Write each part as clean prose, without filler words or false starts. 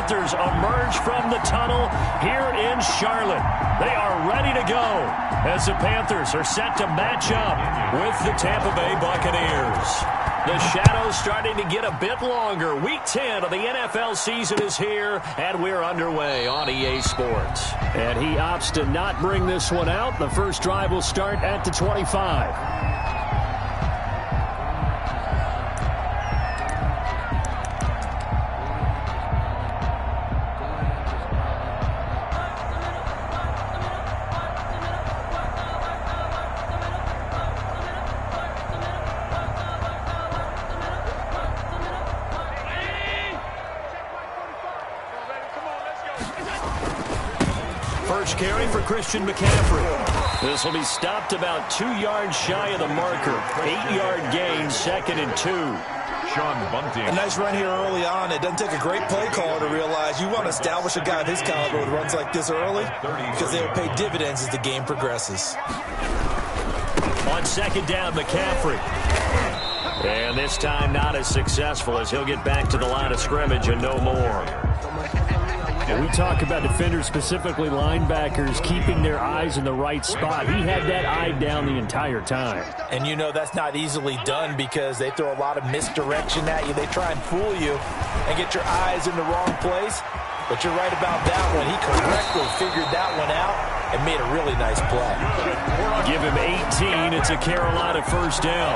Panthers emerge from the tunnel here in Charlotte. They are ready to go as the Panthers are set to match up with the Tampa Bay Buccaneers. The shadow's starting to get a bit longer. Week 10 of the NFL season is here, and we're underway on EA Sports. And he opts to not bring this one out. The first drive will start at the 25. First carry for Christian McCaffrey. This will be stopped about 2 yards shy of the marker. 8-yard gain, 2nd and 2. Sean Bunting. A nice run here early on. It doesn't take a great play caller to realize you want to establish a guy of his caliber with runs like this early because they will pay dividends as the game progresses. On 2nd down, McCaffrey. And this time not as successful as he'll get back to the line of scrimmage and no more. And we talk about defenders, specifically linebackers, keeping their eyes in the right spot. He had that eye down the entire time. And you know that's not easily done because they throw a lot of misdirection at you. They try and fool you and get your eyes in the wrong place. But you're right about that one. He correctly figured that one out and made a really nice play. Give him 18. It's a Carolina first down.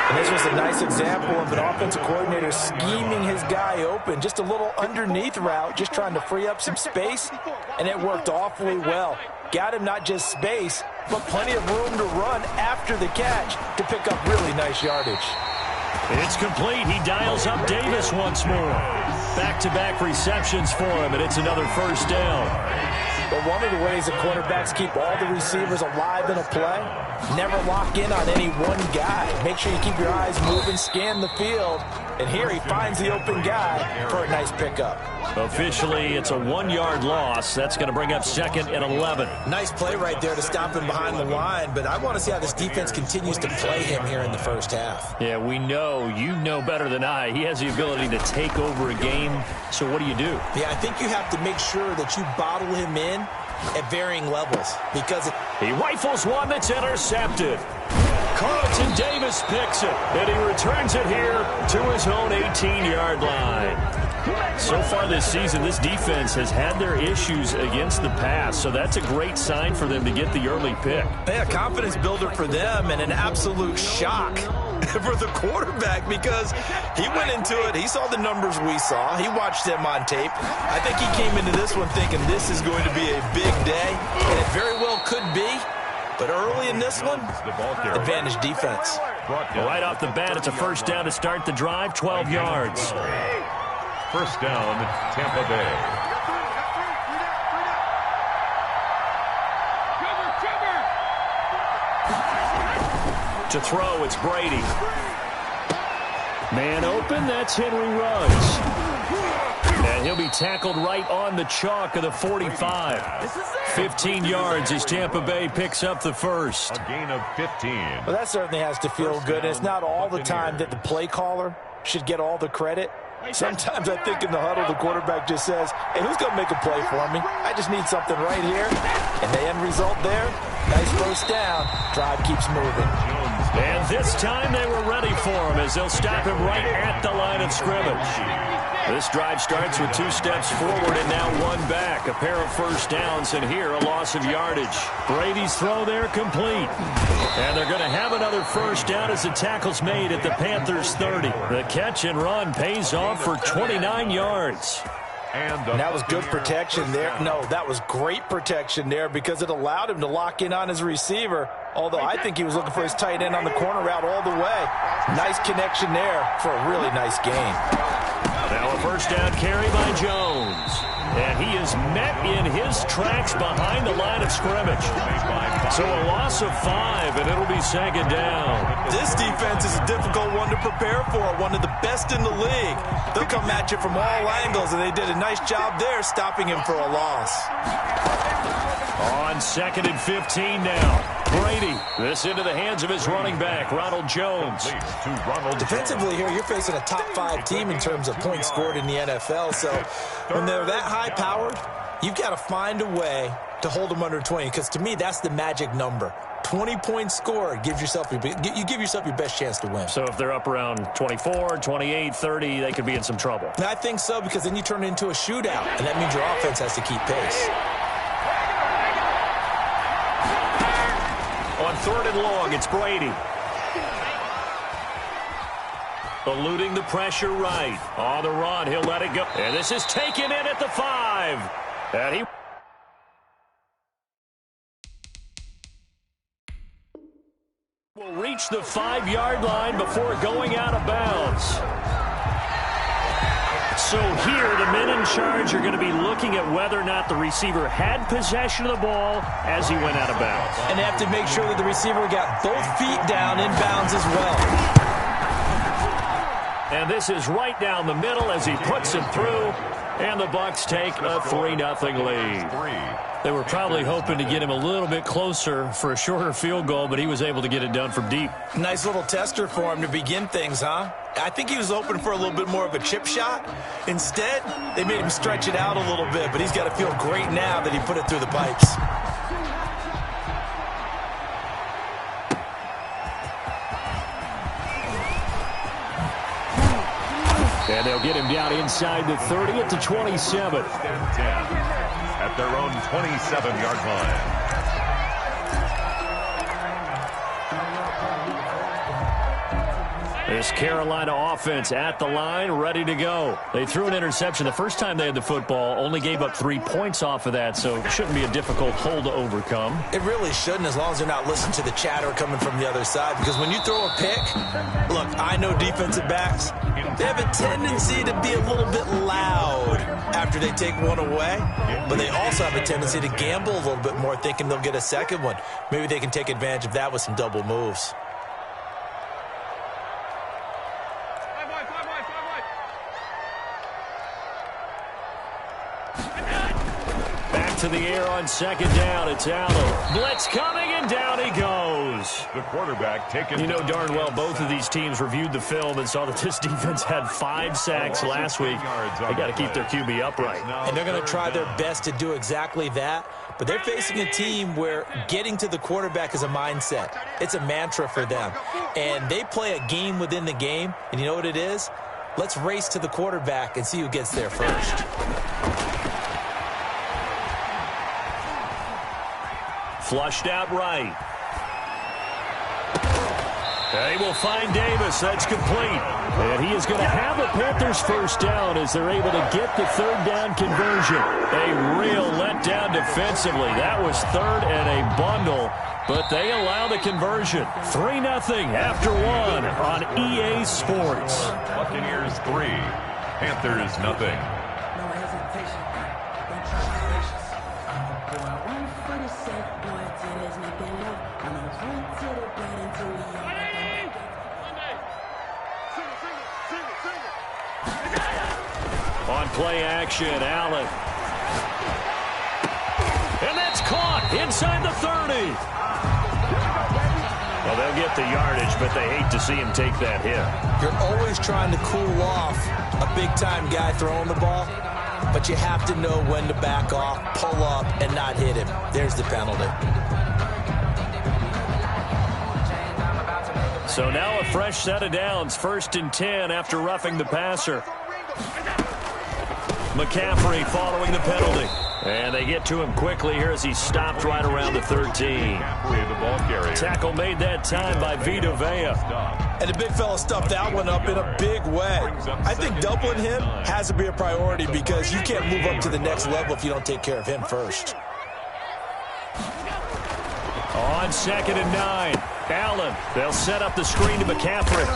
And this was a nice example of an offensive coordinator scheming his guy open. Just a little underneath route, just trying to free up some space, and it worked awfully well. Got him not just space, but plenty of room to run after the catch to pick up really nice yardage. It's complete. He dials up Davis once more. Back-to-back receptions for him, and it's another first down. But one of the ways that quarterbacks keep all the receivers alive in a play, never lock in on any one guy. Make sure you keep your eyes moving, scan the field. And here he finds the open guy for a nice pickup. Officially, it's a 1-yard loss. That's going to bring up 2nd and 11. Nice play right there to stop him behind the line, but I want to see how this defense continues to play him here in the first half. Yeah, we know. You know better than I. He has the ability to take over a game. So what do you do? Yeah, I think you have to make sure that you bottle him in at varying levels because he rifles one that's intercepted. Carlton Davis picks it, and he returns it here to his own 18-yard line. So far this season, this defense has had their issues against the pass, so that's a great sign for them to get the early pick. A confidence builder for them and an absolute shock for the quarterback because he went into it. He saw the numbers we saw. He watched them on tape. I think he came into this one thinking this is going to be a big day, and it very well could be. But early in this one, advantage defense. Right off the bat, it's a first down to start the drive, 12 yards. First down, Tampa Bay. To throw, it's Brady. Man open, that's Henry Ruggs. And he'll be tackled right on the chalk of the 45. 15 yards as Tampa Bay picks up the first. A gain of 15. Well, that certainly has to feel good. It's not all the time that the play caller should get all the credit. Sometimes I think in the huddle, the quarterback just says, hey, who's going to make a play for me? I just need something right here. And the end result there, nice first down. Drive keeps moving. And this time they were ready for him as they'll stop him right at the line of scrimmage. This drive starts with 2 steps forward and now 1 back. A pair of first downs, and here a loss of yardage. Brady's throw there complete. And they're going to have another first down as the tackle's made at the Panthers' 30. The catch and run pays off for 29 yards. And that was good protection there. No, that was great protection there because it allowed him to lock in on his receiver. Although I think he was looking for his tight end on the corner route all the way. Nice connection there for a really nice gain. Now a first down carry by Jones. And he is met in his tracks behind the line of scrimmage. So a loss of 5, and it'll be 2nd down. This defense is a difficult one to prepare for, one of the best in the league. They'll come at you from all angles, and they did a nice job there stopping him for a loss. On 2nd and 15 now. Brady. This into the hands of his running back, Ronald Jones. Defensively here, you're facing a top 5 team in terms of points scored in the NFL. So when they're that high-powered, you've got to find a way to hold them under 20. Because to me, that's the magic number. 20 points scored, you give yourself your best chance to win. So if they're up around 24, 28, 30, they could be in some trouble. And I think so, because then you turn it into a shootout, and that means your offense has to keep pace. On 3rd and long, it's Brady. Eluding the pressure right. On the run, he'll let it go. And this is taken in at the 5. And he will reach the 5-yard line before going out of bounds. So here, the men in charge are going to be looking at whether or not the receiver had possession of the ball as he went out of bounds. And they have to make sure that the receiver got both feet down in bounds as well. And this is right down the middle as he puts it through. And the Bucs take a 3-0 lead. They were probably hoping to get him a little bit closer for a shorter field goal, but he was able to get it done from deep. Nice little tester for him to begin things, huh? I think he was hoping for a little bit more of a chip shot. Instead, they made him stretch it out a little bit, but he's got to feel great now that he put it through the pipes. And they'll get him down inside the 30 at the 27. At their own 27-yard line. This Carolina offense at the line, ready to go. They threw an interception the first time they had the football, only gave up 3 points off of that, so it shouldn't be a difficult hole to overcome. It really shouldn't, as long as they're not listening to the chatter coming from the other side, because when you throw a pick, look, I know defensive backs, they have a tendency to be a little bit loud after they take one away, but they also have a tendency to gamble a little bit more, thinking they'll get a second one. Maybe they can take advantage of that with some double moves. To the air on 2nd down. It's Allen. Blitz coming, and down he goes. The quarterback taken. You know darn well both of these teams reviewed the film and saw that this defense had 5 sacks last week. They got to keep their QB upright. And they're going to try their best to do exactly that. But they're facing a team where getting to the quarterback is a mindset. It's a mantra for them. And they play a game within the game. And you know what it is? Let's race to the quarterback and see who gets there first. Flushed out right. They will find Davis. That's complete. And he is going to have the Panthers first down as they're able to get the 3rd down conversion. A real letdown defensively. That was 3rd and a bundle, but they allow the conversion. 3-0 after 1 on EA Sports. Buccaneers 3, Panthers nothing. On play action, Allen. And that's caught inside the 30. Well, they'll get the yardage, but they hate to see him take that hit. You're always trying to cool off a big-time guy throwing the ball, but you have to know when to back off, pull up, and not hit him. There's the penalty. So now a fresh set of downs, 1st and 10 after roughing the passer. McCaffrey following the penalty. And they get to him quickly here as he stopped right around the 13. The ball carrier. Tackle made that time by Vita Vea. And the big fella stuffed that one up in a big way. I think doubling him has to be a priority because you can't move up to the next level if you don't take care of him first. On 2nd and 9, Allen. They'll set up the screen to McCaffrey.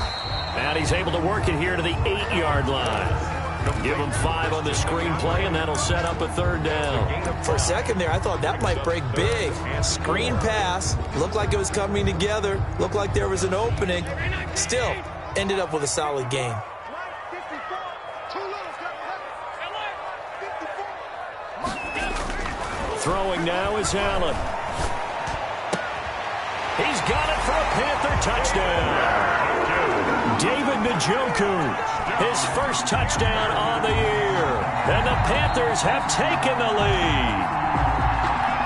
And he's able to work it here to the 8-yard line. Give him 5 on the screen play, and that'll set up a 3rd down. For a second there, I thought that might break big. Screen pass. Looked like it was coming together. Looked like there was an opening. Still, ended up with a solid game. Throwing now is Allen. He's got it for a Panther touchdown. David Njoku, his first touchdown on the year. And the Panthers have taken the lead.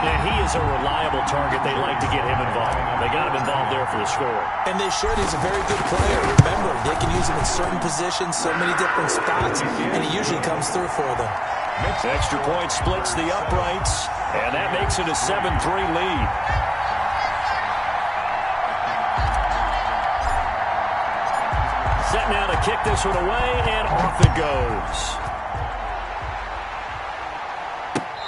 And he is a reliable target. They like to get him involved. They got him involved there for the score. And they should. He's a very good player. Remember, they can use him in certain positions, so many different spots, and he usually comes through for them. Extra point splits the uprights, and that makes it a 7-3 lead. Set now to kick this one away, and off it goes.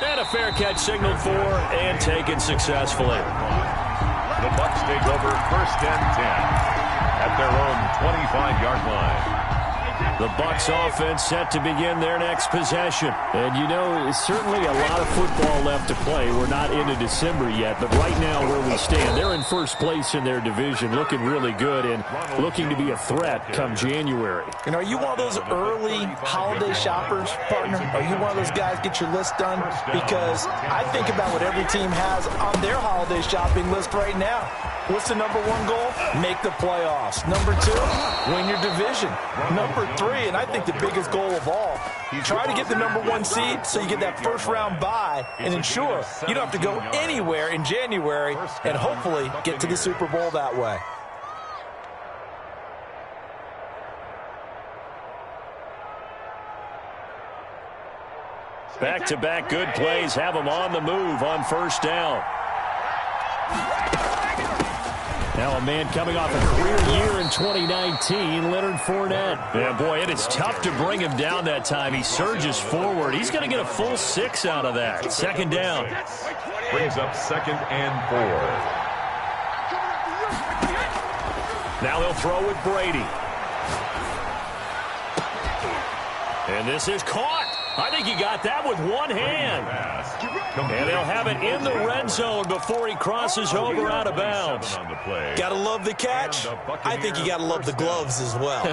And a fair catch signaled for and taken successfully. The Bucs take over 1st and 10 at their own 25-yard line. The Bucs offense set to begin their next possession. And, you know, certainly a lot of football left to play. We're not into December yet, but right now where we stand, they're in first place in their division, looking really good and looking to be a threat come January. And are you one of those early holiday shoppers, partner? Are you one of those guys get your list done? Because I think about what every team has on their holiday shopping list right now. What's the number one goal? Make the playoffs. Number 2, win your division. Number 3, and I think the biggest goal of all, try to get the number 1 seed so you get that first-round bye and ensure you don't have to go anywhere in January and hopefully get to the Super Bowl that way. Back-to-back good plays have them on the move on first down. Now a man coming off a career year in 2019, Leonard Fournette. Yeah, boy, it is tough to bring him down that time. He surges forward. He's going to get a full 6 out of that. Second down. Brings up 2nd and 4. Now they'll throw with Brady. And this is caught. I think he got that with one hand. And they'll have it in the red zone before he crosses over out of bounds. Gotta love the catch. I think you gotta love the gloves as well.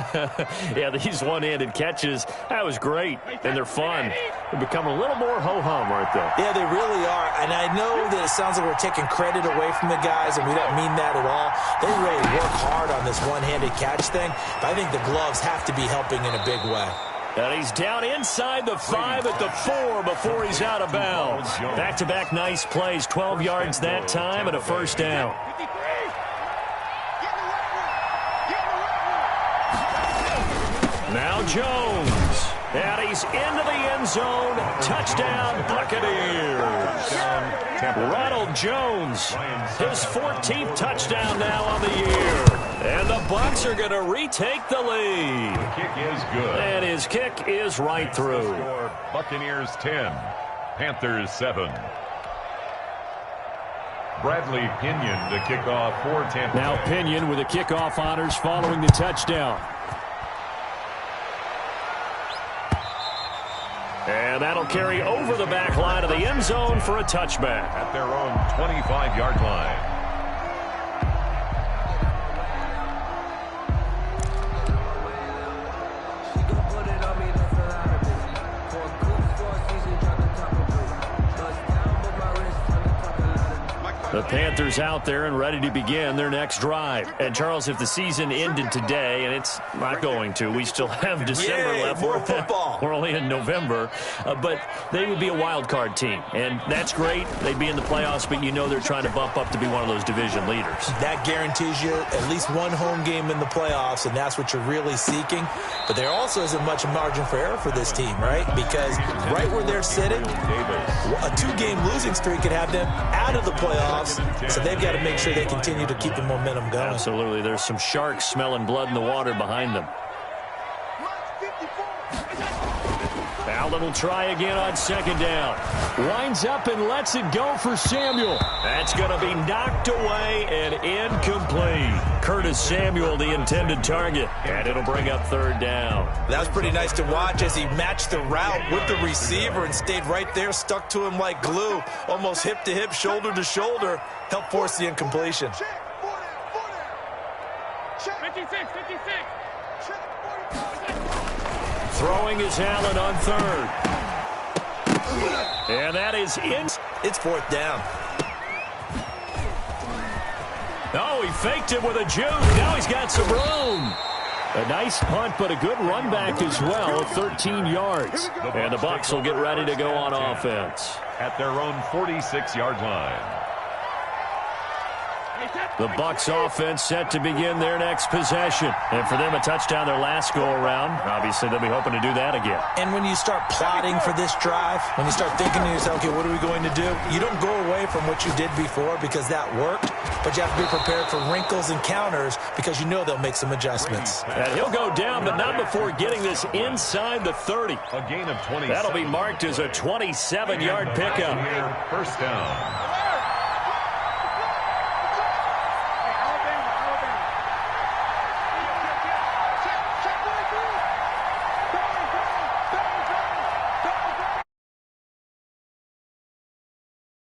Yeah, these one-handed catches, that was great. And they're fun. They become a little more ho-hum, aren't they? Yeah, they really are. And I know that it sounds like we're taking credit away from the guys, and we don't mean that at all. They really work hard on this one-handed catch thing. But I think the gloves have to be helping in a big way. And he's down inside the 5 at the 4 before he's out of bounds. Back-to-back nice plays, 12 yards that time and a first down. Now Jones. And he's into the end zone. Touchdown, Buccaneers. Ronald Jones, his 14th touchdown now on the year. And the Bucs are going to retake the lead. The kick is good. And his kick is right through. Buccaneers 10, Panthers 7. Bradley Pinion to kick off for Tampa. Now Pinion with the kickoff honors following the touchdown. And that'll carry over the back line of the end zone for a touchback. At their own 25-yard line. The Panthers out there and ready to begin their next drive. And, Charles, if the season ended today, and it's not going to, we still have December left. More football. We're only in November. But they would be a wild card team. And that's great. They'd be in the playoffs, but you know they're trying to bump up to be one of those division leaders. That guarantees you at least one home game in the playoffs, and that's what you're really seeking. But there also isn't much margin for error for this team, right? Because right where they're sitting, a 2-game losing streak could have them out of the playoffs. So they've got to make sure they continue to keep the momentum going. Absolutely. There's some sharks smelling blood in the water behind them. Allen will try again on second down. Winds up and lets it go for Samuel. That's going to be knocked away and incomplete. Curtis Samuel, the intended target. And it'll bring up third down. That was pretty nice to watch as he matched the route with the receiver and stayed right there, stuck to him like glue, almost hip to hip, shoulder to shoulder, helped force the incompletion. 56. Throwing is Allen on third. And that is in. It's fourth down. Oh, he faked it with a juke. Now he's got some room. A nice punt, but a good run back as well, 13 yards. And the Bucs will get ready to go on offense. At their own 46-yard line. The Bucs offense set to begin their next possession. And for them, a touchdown their last go-around. Obviously, they'll be hoping to do that again. And when you start plotting for this drive, when you start thinking to yourself, okay, what are we going to do? You don't go away from what you did before because that worked, but you have to be prepared for wrinkles and counters because you know they'll make some adjustments. And he'll go down, but not before getting this inside the 30. A gain of 20. That'll be marked as a 27-yard pickup. First down.